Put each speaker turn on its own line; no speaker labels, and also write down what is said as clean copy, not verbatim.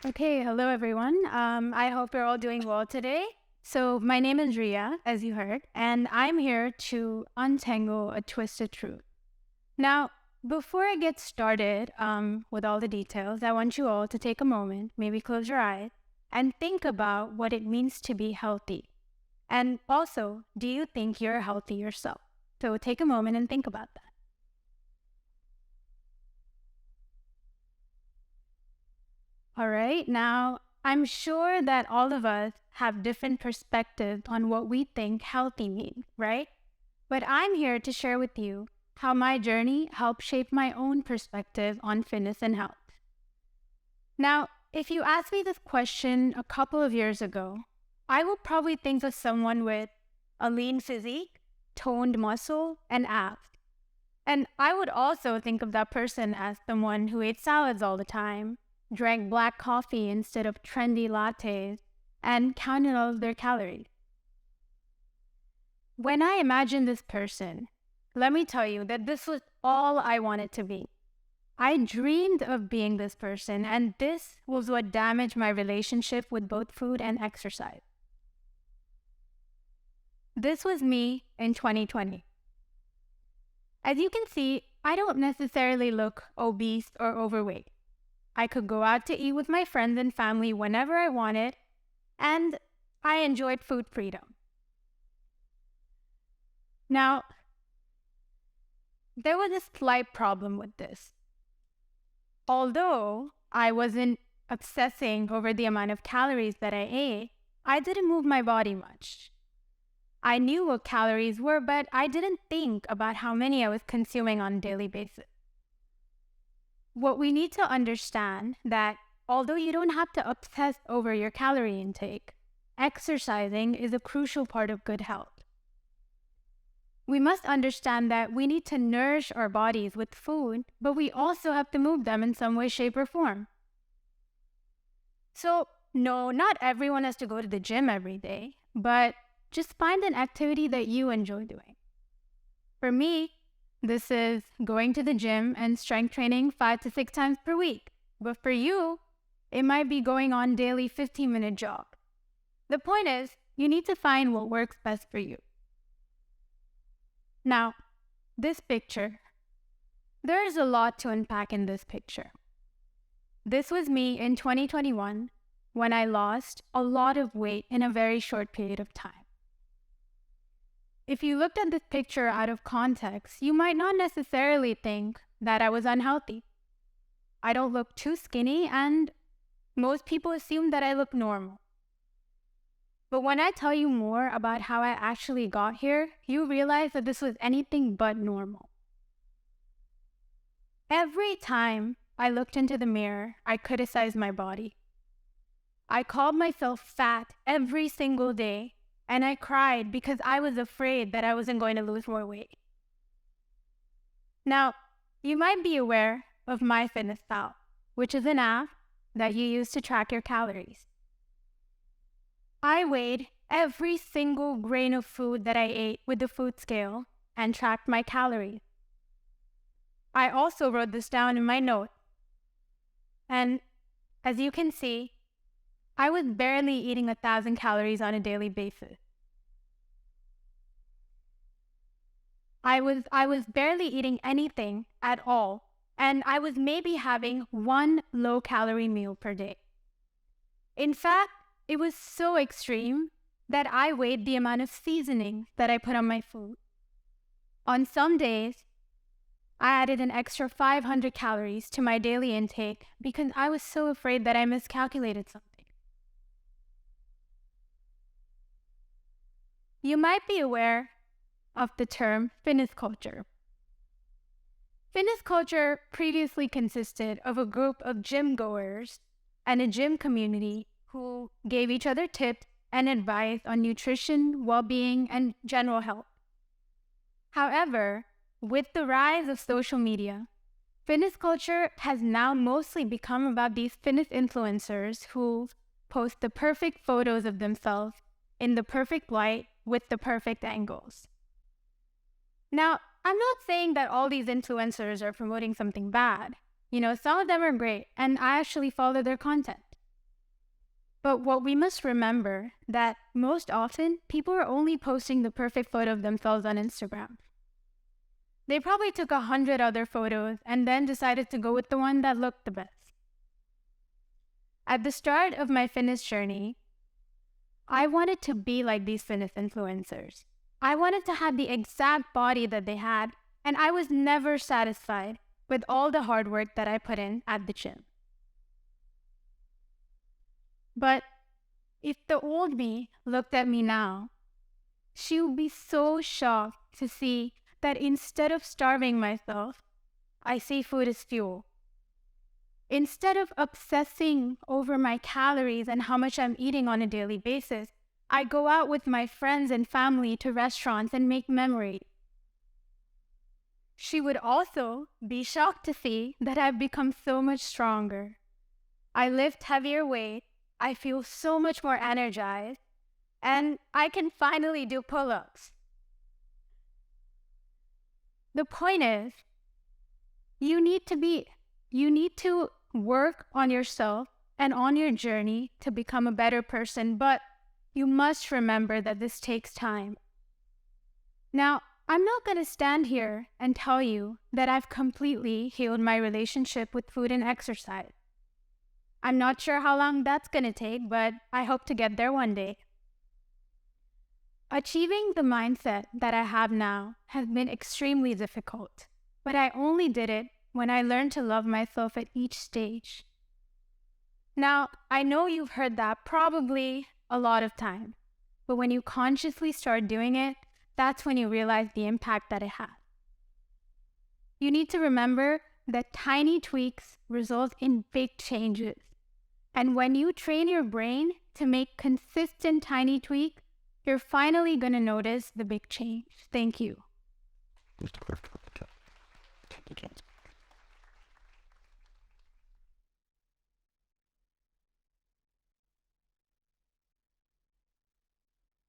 Okay, hello everyone. I hope you're all doing well today. So, my name is Riya, as you heard, and I'm here to untangle a twisted truth. Now, before I get started with all the details, I want you all to take a moment, maybe close your eyes, and think about what it means to be healthy. And also, do you think you're healthy yourself? So, take a moment and think about that. All right. Now, I'm sure that all of us have different perspectives on what we think healthy means, right? But I'm here to share with you how my journey helped shape my own perspective on fitness and health. Now, if you asked me this question a couple of years ago, I would probably think of someone with a lean physique, toned muscle, and abs. And I would also think of that person as someone who ate salads all the time, drank black coffee instead of trendy lattes, and counted all of their calories. When I imagined this person, let me tell you that this was all I wanted to be. I dreamed of being this person, and this was what damaged my relationship with both food and exercise. This was me in 2020. As you can see, I don't necessarily look obese or overweight. I could go out to eat with my friends and family whenever I wanted, and I enjoyed food freedom. Now, there was a slight problem with this. Although I wasn't obsessing over the amount of calories that I ate, I didn't move my body much. I knew what calories were, but I didn't think about how many I was consuming on a daily basis. What we need to understand that although you don't have to obsess over your calorie intake, exercising is a crucial part of good health. We must understand that we need to nourish our bodies with food, but we also have to move them in some way, shape, or form. So, no, not everyone has to go to the gym every day, but just find an activity that you enjoy doing. For me, this is going to the gym and strength training 5 to 6 times per week. But for you, it might be going on daily 15-minute jog. The point is, you need to find what works best for you. Now, this picture, there is a lot to unpack in this picture. This was me in 2021 when I lost a lot of weight in a very short period of time. If you looked at this picture out of context, you might not necessarily think that I was unhealthy. I don't look too skinny, and most people assume that I look normal. But when I tell you more about how I actually got here, you realize that this was anything but normal. Every time I looked into the mirror, I criticized my body. I called myself fat every single day, and I cried because I was afraid that I wasn't going to lose more weight. Now, you might be aware of MyFitnessPal, which is an app that you use to track your calories. I weighed every single grain of food that I ate with the food scale and tracked my calories. I also wrote this down in my notes. And as you can see, I was barely eating 1,000 calories on a daily basis. I was barely eating anything at all, and I was maybe having one low-calorie meal per day. In fact, it was so extreme that I weighed the amount of seasoning that I put on my food. On some days, I added an extra 500 calories to my daily intake because I was so afraid that I miscalculated something. You might be aware of the term fitness culture. Fitness culture previously consisted of a group of gym goers and a gym community who gave each other tips and advice on nutrition, well-being, and general health. However, with the rise of social media, fitness culture has now mostly become about these fitness influencers who post the perfect photos of themselves in the perfect light with the perfect angles. Now, I'm not saying that all these influencers are promoting something bad. Some of them are great, and I actually follow their content. But what we must remember that most often people are only posting the perfect photo of themselves on Instagram. They probably took 100 other photos and then decided to go with the one that looked the best. At the start of my fitness journey, I wanted to be like these fitness influencers. I wanted to have the exact body that they had, and I was never satisfied with all the hard work that I put in at the gym. But if the old me looked at me now, she would be so shocked to see that instead of starving myself, I see food as fuel. Instead of obsessing over my calories and how much I'm eating on a daily basis, I go out with my friends and family to restaurants and make memories. She would also be shocked to see that I've become so much stronger. I lift heavier weight, I feel so much more energized, and I can finally do pull-ups. The point is, you need to work on yourself and on your journey to become a better person, but you must remember that this takes time. Now, I'm not going to stand here and tell you that I've completely healed my relationship with food and exercise. I'm not sure how long that's going to take, but I hope to get there one day. Achieving the mindset that I have now has been extremely difficult, but I only did it when I learned to love myself at each stage. Now, I know you've heard that probably a lot of times, but when you consciously start doing it, that's when you realize the impact that it has. You need to remember that tiny tweaks result in big changes. And when you train your brain to make consistent tiny tweaks, you're finally going to notice the big change. Thank you.